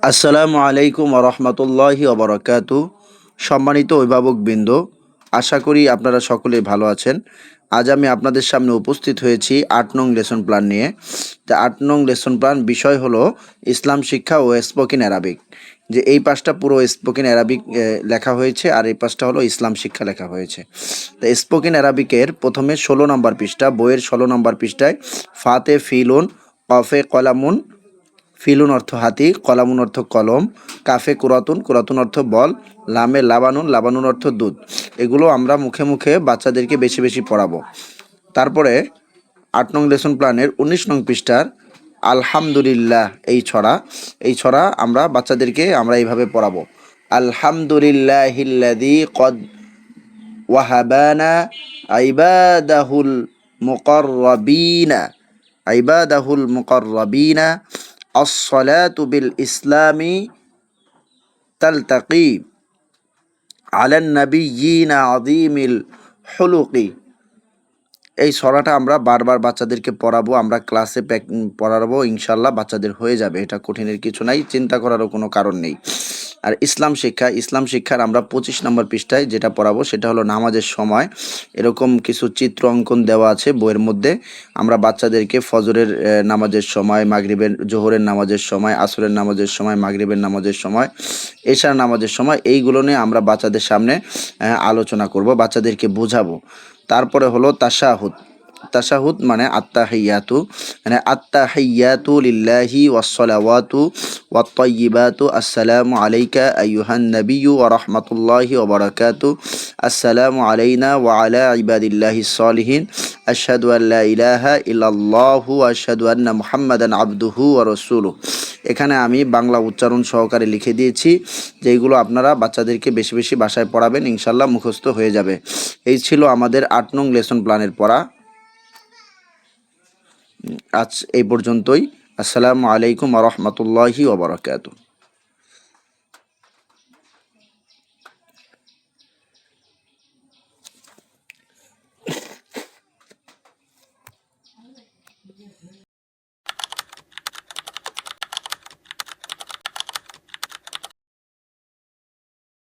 আসসালামু আলাইকুম রহমতুল্লাহি ওবরাকাতু। সম্মানিত অভিভাবকবৃন্দ, আশা করি আপনারা সকলে ভালো আছেন। আজ আমি আপনাদের সামনে উপস্থিত হয়েছি 8 নং লেসন প্ল্যান নিয়ে। তা 8 নং লেসন প্ল্যান বিষয় হলো ইসলাম শিক্ষা ও স্পোকেন অ্যারাবিক। যে এই পাশটা পুরো স্পোকেন অ্যারাবিক লেখা হয়েছে, আর এই পাশটা হলো ইসলাম শিক্ষা লেখা হয়েছে। তা স্পোকেন অ্যারাবিকের প্রথমে 16 নম্বর পৃষ্ঠা, বইয়ের 16 নম্বর পৃষ্ঠায় ফাতে ফিলুন, কফে কলামুন, ফিলুন অর্থ হাতি, কলামুন অর্থ কলম, কাফে কুরাতুন, কুরাতুন অর্থ বল, লামে লাবানুন, লাবানুন অর্থ দুধ। এগুলো আমরা মুখে মুখে বাচ্চাদেরকে বেশি বেশি পড়াবো। তারপরে 8 নং লেসন প্ল্যানের 19 নং পৃষ্ঠার আলহামদুলিল্লাহ এই ছড়া আমরা বাচ্চাদেরকে এইভাবে পড়াবো। আলহামদুলিল্লাহিল্লাযী কদ ওয়াহাবানা ইবাদাহুল মুকাররাবিনা ইবাদাহুল মুকাররাবিনা আসসালাতু বিল ইসলামি তালতাকি আলান নাবিয়্যিনা আযীমিল হুলুকি। এই ছড়াটা আমরা বারবার বাচ্চাদেরকে পড়াবো, আমরা ক্লাসে পড়াবো, ইনশাল্লাহ বাচ্চাদের হয়ে যাবে। এটা কঠিনের কিছু নাই, চিন্তা করারও কোনো কারণ নেই। আর ইসলাম শিক্ষার আমরা 25 নম্বর পৃষ্ঠায় যেটা পড়াবো সেটা হলো নামাজের সময়। এরকম কিছু চিত্র অঙ্কন দেওয়া আছে বইয়ের মধ্যে। আমরা বাচ্চাদেরকে ফজরের নামাজের সময়, মাগরিবের জোহরের নামাজের সময়, আসরের নামাজের সময়, মাগরিবের নামাজের সময়, এশার নামাজের সময় এইগুলো নিয়ে আমরা বাচ্চাদের সামনে আলোচনা করব, বাচ্চাদেরকে বোঝাবো। তারপরে হলো তাশাহুদ মানে আত্তাহিয়াতু লিল্লাহি ওয়াসসালাওয়াতু ওয়াত-তাইয়্যিবাতু আসসালামু আলাইকা আইয়ুহান নাবিয়্যু ওয়া রাহমাতুল্লাহি ওয়া বারাকাতুহু আসসালামু আলাইনা ওয়া আলা ইবাদিল্লাহিস সালিহিন আশহাদু আল্লা ইলাহা ইল্লাল্লাহু ওয়া আশহাদু আন্না মুহাম্মাদান আবদুহু ওয়া রাসূলুহু। এখানে আমি বাংলা উচ্চারণ সহকারে লিখে দিয়েছি, যেইগুলো আপনারা বাচ্চাদেরকে বেশি বেশি বাসায় পড়াবেন, ইনশাল্লাহ মুখস্থ হয়ে যাবে। এই ছিল আমাদের 8 নং লেসন প্ল্যানের পড়া। আজ এই পর্যন্তই। আসসালামু আলাইকুম ওয়া রাহমাতুল্লাহি ওয়া বারাকাতুহু।